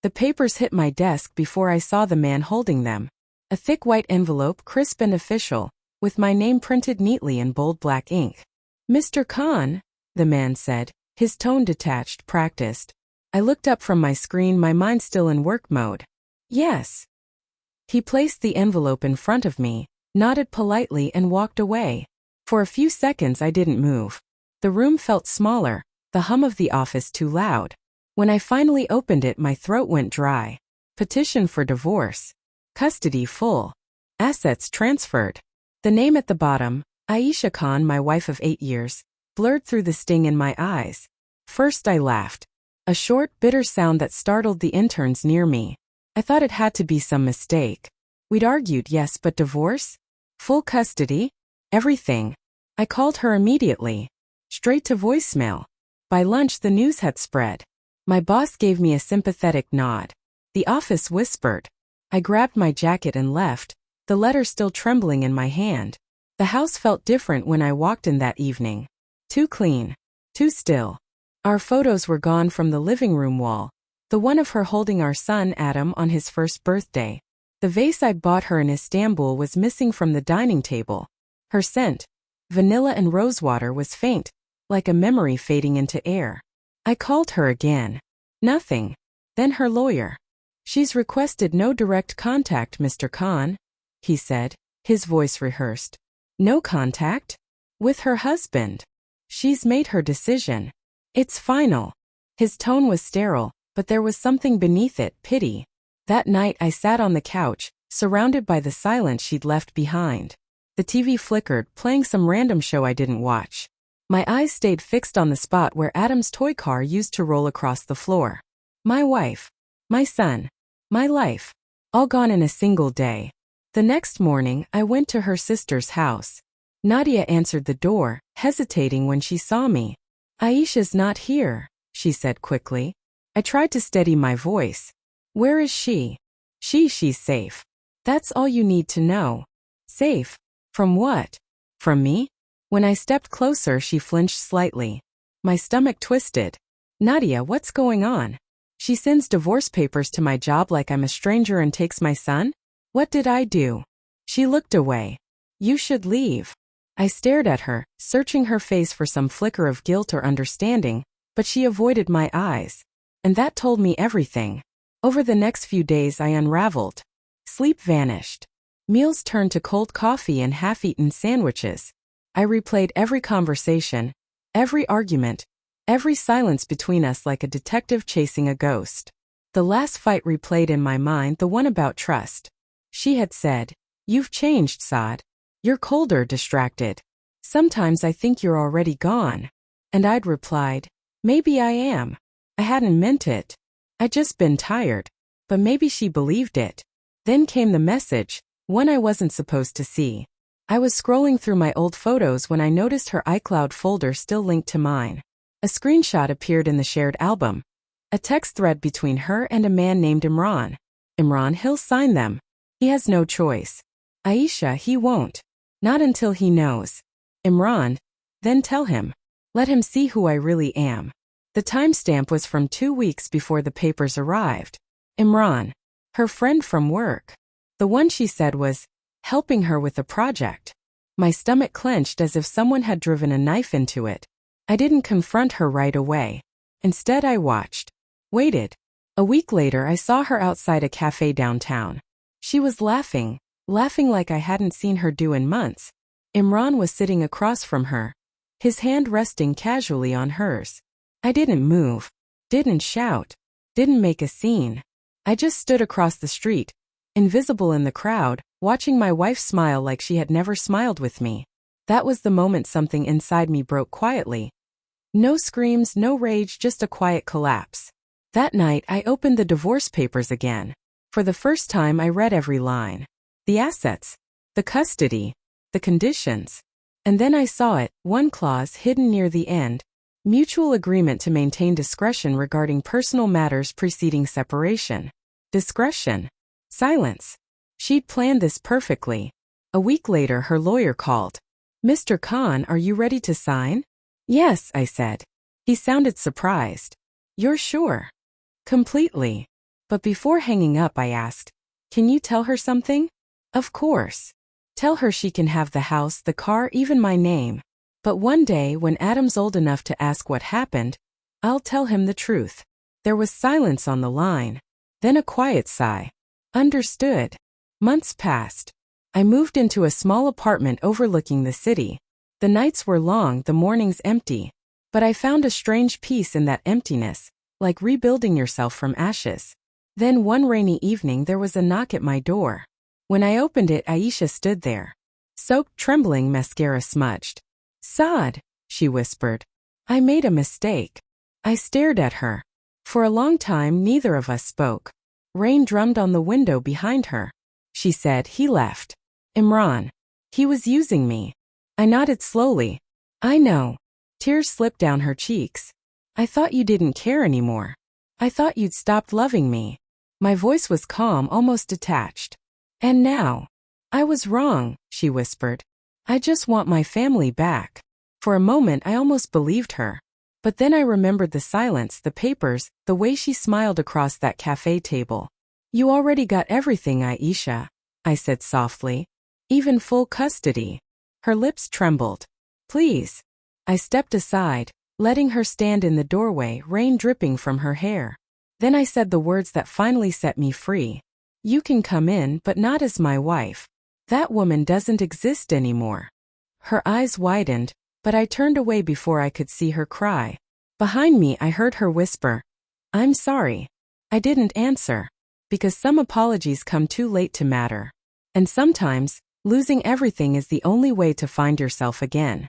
The papers hit my desk before I saw the man holding them. A thick white envelope, crisp and official, with my name printed neatly in bold black ink. "Mr. Khan," the man said, his tone detached, practiced. I looked up from my screen, my mind still in work mode. "Yes." He placed the envelope in front of me, nodded politely and walked away. For a few seconds I didn't move. The room felt smaller, the hum of the office too loud. When I finally opened it, my throat went dry. Petition for divorce. Custody full. Assets transferred. The name at the bottom, Aisha Khan, my wife of 8 years, blurred through the sting in my eyes. First I laughed. A short, bitter sound that startled the interns near me. I thought it had to be some mistake. We'd argued, yes, but divorce? Full custody? Everything. I called her immediately. Straight to voicemail. By lunch the news had spread. My boss gave me a sympathetic nod. The office whispered. I grabbed my jacket and left, the letter still trembling in my hand. The house felt different when I walked in that evening. Too clean. Too still. Our photos were gone from the living room wall. The one of her holding our son Adam on his first birthday. The vase I'd bought her in Istanbul was missing from the dining table. Her scent, vanilla and rosewater, was faint, like a memory fading into air. I called her again. Nothing. Then her lawyer. "She's requested no direct contact, Mr. Khan," he said, his voice rehearsed. "No contact? With her husband. She's made her decision. It's final." His tone was sterile, but there was something beneath it, pity. That night I sat on the couch, surrounded by the silence she'd left behind. The TV flickered, playing some random show I didn't watch. My eyes stayed fixed on the spot where Adam's toy car used to roll across the floor. My wife. My son. My life. All gone in a single day. The next morning, I went to her sister's house. Nadia answered the door, hesitating when she saw me. "Aisha's not here," she said quickly. I tried to steady my voice. "Where is she?" She's safe. That's all you need to know." "Safe? From what? From me?" When I stepped closer, she flinched slightly. My stomach twisted. "Nadia, what's going on? She sends divorce papers to my job like I'm a stranger and takes my son? What did I do?" She looked away. "You should leave." I stared at her, searching her face for some flicker of guilt or understanding, but she avoided my eyes. And that told me everything. Over the next few days I unraveled. Sleep vanished. Meals turned to cold coffee and half-eaten sandwiches. I replayed every conversation, every argument, every silence between us like a detective chasing a ghost. The last fight replayed in my mind, the one about trust. She had said, "You've changed, Saad. You're colder, distracted. Sometimes I think you're already gone." And I'd replied, "Maybe I am. I hadn't meant it. I'd just been tired." But maybe she believed it. Then came the message, one I wasn't supposed to see. I was scrolling through my old photos when I noticed her iCloud folder still linked to mine. A screenshot appeared in the shared album. A text thread between her and a man named Imran. Imran, he'll sign them. He has no choice. Aisha, he won't. Not until he knows. Imran, then tell him. Let him see who I really am. The timestamp was from 2 weeks before the papers arrived. Imran, her friend from work. The one she said was helping her with a project. My stomach clenched as if someone had driven a knife into it. I didn't confront her right away. Instead, I watched. Waited. A week later, I saw her outside a cafe downtown. She was laughing like I hadn't seen her do in months. Imran was sitting across from her, his hand resting casually on hers. I didn't move, didn't shout, didn't make a scene. I just stood across the street, invisible in the crowd, watching my wife smile like she had never smiled with me. That was the moment something inside me broke quietly. No screams, no rage, just a quiet collapse. That night, I opened the divorce papers again. For the first time, I read every line. The assets, the custody, the conditions. And then I saw it, one clause hidden near the end. Mutual agreement to maintain discretion regarding personal matters preceding separation. Discretion. Silence. She'd planned this perfectly. A week later, her lawyer called. "Mr. Khan, are you ready to sign?" "Yes," I said. He sounded surprised. "You're sure?" "Completely." But before hanging up, I asked, "Can you tell her something?" "Of course. Tell her she can have the house, the car, even my name. But one day, when Adam's old enough to ask what happened, I'll tell him the truth." There was silence on the line. Then a quiet sigh. "Understood." Months passed. I moved into a small apartment overlooking the city. The nights were long, the mornings empty. But I found a strange peace in that emptiness, like rebuilding yourself from ashes. Then one rainy evening there was a knock at my door. When I opened it, Aisha stood there. Soaked, trembling, mascara smudged. "Saad," she whispered. "I made a mistake." I stared at her. For a long time neither of us spoke. Rain drummed on the window behind her. She said, "He left. Imran. He was using me." I nodded slowly. "I know." Tears slipped down her cheeks. "I thought you didn't care anymore. I thought you'd stopped loving me." My voice was calm, almost detached. "And now?" "I was wrong," she whispered. "I just want my family back." For a moment I almost believed her. But then I remembered the silence, the papers, the way she smiled across that cafe table. "You already got everything, Aisha," I said softly. "Even full custody." Her lips trembled. "Please." I stepped aside, letting her stand in the doorway, rain dripping from her hair. Then I said the words that finally set me free. "You can come in, but not as my wife. That woman doesn't exist anymore." Her eyes widened, but I turned away before I could see her cry. Behind me I heard her whisper, "I'm sorry." I didn't answer, because some apologies come too late to matter. And sometimes, losing everything is the only way to find yourself again.